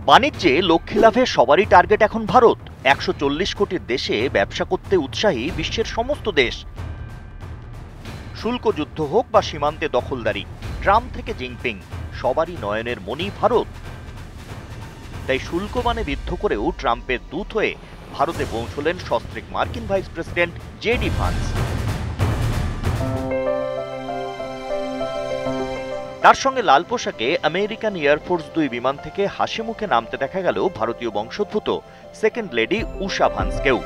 বাণিজ্যে লক্ষ্মী লাভে সবারই টার্গেট এখন ভারত। ১৪০ কোটির দেশে ব্যবসা করতে উৎসাহী বিশ্বের সমস্ত দেশ। শুল্ক যুদ্ধ হোক বা সীমান্তে দখলদারি, ট্রাম্প থেকে জিনপিং, সবারই নয়নের মণি ভারত। তাই শুল্ক মানে বিদ্ধ করেও ট্রাম্পের দূত হয়ে ভারতে পৌঁছলেন সস্ত্রীক মার্কিন ভাইস প্রেসিডেন্ট জেডি ভান্স। তার সঙ্গে লাল পোশাকে আমেরিকান এয়ারফোর্স ২ বিমান থেকে হাসি মুখে নামতে দেখা গেল ভারতীয় বংশোদ্ভূত সেকেন্ড লেডি উষা ভান্সকেও।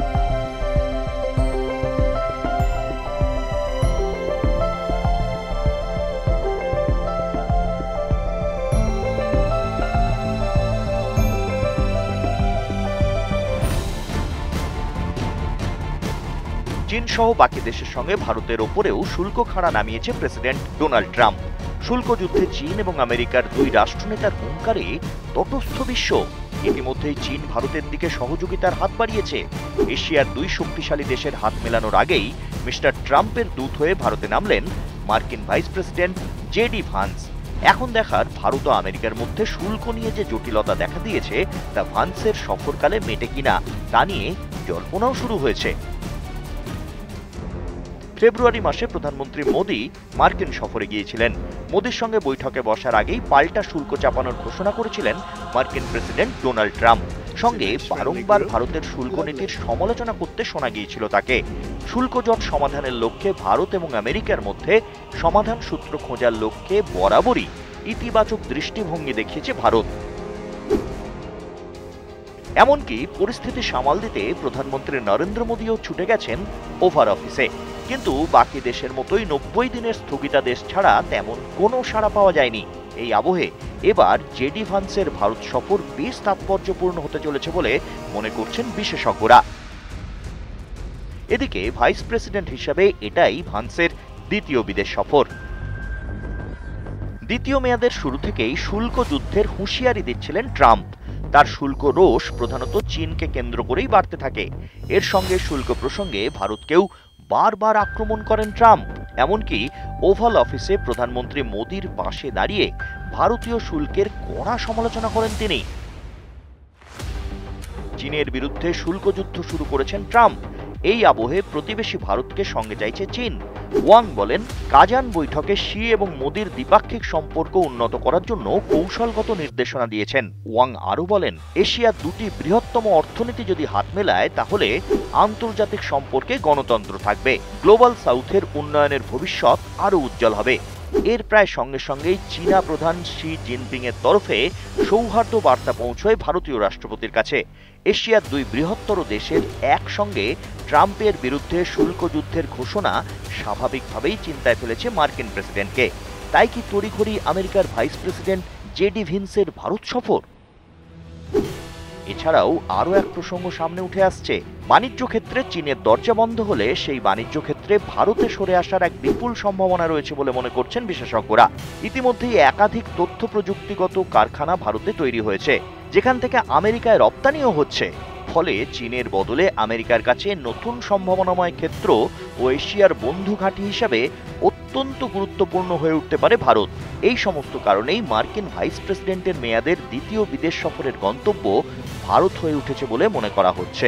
চীন সহ বাকি দেশের সঙ্গে ভারতের ওপরেও শুল্ক খাড়া নামিয়েছে প্রেসিডেন্ট ডোনাল্ড ট্রাম্প। শুল্ক যুদ্ধে চীন এবং আমেরিকার ২ রাষ্ট্রনেতার হুঙ্কারে তটস্থ বিশ্ব। ইতিমধ্যেই চীন ভারতের দিকে সহযোগিতার হাত বাড়িয়েছে। এশিয়ার ২ শক্তিশালী দেশের হাত মেলানোর আগেই মিস্টার ট্রাম্পের দূত হয়ে ভারতে নামলেন মার্কিন ভাইস প্রেসিডেন্ট জেডি ভান্স। এখন দেখার ভারত ও আমেরিকার মধ্যে শুল্ক নিয়ে যে জটিলতা দেখা দিয়েছে তা ভান্সের সফরকালে মেটে কিনা তা নিয়ে জল্পনাও শুরু হয়েছে। ফেব্রুয়ারি মাসে প্রধানমন্ত্রী মোদি মার্কিন সফরে গিয়েছিলেন। মোদির সঙ্গে বৈঠকে বসার আগেই পাল্টা শুল্ক চাপানোর ঘোষণা করেছিলেন মার্কিন প্রেসিডেন্ট ডোনাল্ড ট্রাম্প। সঙ্গে বারংবার ভারতের শুল্ক নীতির সমালোচনা করতে শোনা গিয়েছিল তাকে। শুল্ক জট সমাধানের লক্ষ্যে ভারত এবং আমেরিকার মধ্যে সমাধান সূত্র খোঁজার লক্ষ্যে বরাবরই ইতিবাচক দৃষ্টিভঙ্গি দেখিয়েছে ভারত। এমনকি পরিস্থিতি সামাল দিতে প্রধানমন্ত্রী নরেন্দ্র মোদীও ছুটে গেছেন ওভাল অফিসে। কিন্তু বাকি দেশের মতোই ৯০ দিনের স্থগিতাদেশ ছাড়া তেমন কোনো সাড়া পাওয়া যায়নি। এই আবহে এবার জেডি ভান্সের ভারত সফর বেশ তাৎপর্যপূর্ণ হতে চলেছে বলে মনে করছেন বিশেষজ্ঞরা। এদিকে ভাইস প্রেসিডেন্ট হিসেবে এটাই ভান্সের দ্বিতীয় বিদেশ সফর। দ্বিতীয় মেয়াদের শুরু থেকেই শুল্ক যুদ্ধের হুঁশিয়ারি দিচ্ছিলেন ট্রাম্প। তার শুল্ক রোষ প্রধানত চীনকে কেন্দ্র করেই বাড়তে থাকে। এর সঙ্গে শুল্ক প্রসঙ্গে ভারতকেও বারবার আক্রমণ করেন ট্রাম্প। এমনকি ওভাল অফিসে প্রধানমন্ত্রী মোদির পাশে দাঁড়িয়ে ভারতীয় শুল্কের কড়া সমালোচনা করেন তিনি। চীনের বিরুদ্ধে শুল্ক যুদ্ধ শুরু করেছেন ট্রাম্প। এই আবহে প্রতিবেশী ভারতকে সঙ্গে চাইছে চীন। ওয়াং বলেন, কাজান বৈঠকে শি এবং মোদির দ্বিপাক্ষিক সম্পর্ক উন্নত করার জন্য কৌশলগত নির্দেশনা দিয়েছেন। ওয়াং আরও বলেন, এশিয়ার ২টি বৃহত্তম অর্থনীতি যদি হাত মেলায় তাহলে আন্তর্জাতিক সম্পর্কে গণতন্ত্র থাকবে, গ্লোবাল সাউথের উন্নয়নের ভবিষ্যৎ আরও উজ্জ্বল হবে। এর প্রায় সঙ্গে সঙ্গেই চীনা প্রধান শি জিনপিং এর তরফে সৌহার্দ্য বার্তা পৌঁছয় ভারতীয় রাষ্ট্রপতির কাছে। এশিয়ার ২ বৃহত্তর দেশের একসঙ্গে ট্রাম্পের বিরুদ্ধে শুল্ক যুদ্ধের ঘোষণা স্বাভাবিকভাবেই চিন্তায় ফেলেছে মার্কিন প্রেসিডেন্টকে। তাই কি তড়িঘড়ি আমেরিকার ভাইস প্রেসিডেন্ট জেডি ভিন্সের ভারত সফর? এছাড়াও আরও এক প্রসঙ্গ সামনে উঠে আসছে। বাণিজ্য ক্ষেত্রে চীনের দরজা বন্ধ হলে সেই বাণিজ্য ক্ষেত্রে ভারতে সরে আসার এক বিপুল সম্ভাবনা রয়েছে বলে মনে করছেন বিশেষজ্ঞরা। ইতিমধ্যেই একাধিক তথ্য প্রযুক্তিগত কারখানা ভারতে তৈরি হয়েছে, যেখান থেকে আমেরিকায় রপ্তানিও হচ্ছে। ফলে চীনের বদলে আমেরিকার কাছে নতুন সম্ভাবনাময় ক্ষেত্র ও এশিয়ার বন্ধু ঘাঁটি হিসাবে অত্যন্ত গুরুত্বপূর্ণ হয়ে উঠতে পারে ভারত। এই সমস্ত কারণেই মার্কিন ভাইস প্রেসিডেন্টের মেয়াদের দ্বিতীয় বিদেশ সফরের গন্তব্য ভারত হয়ে উঠেছে বলে মনে করা হচ্ছে।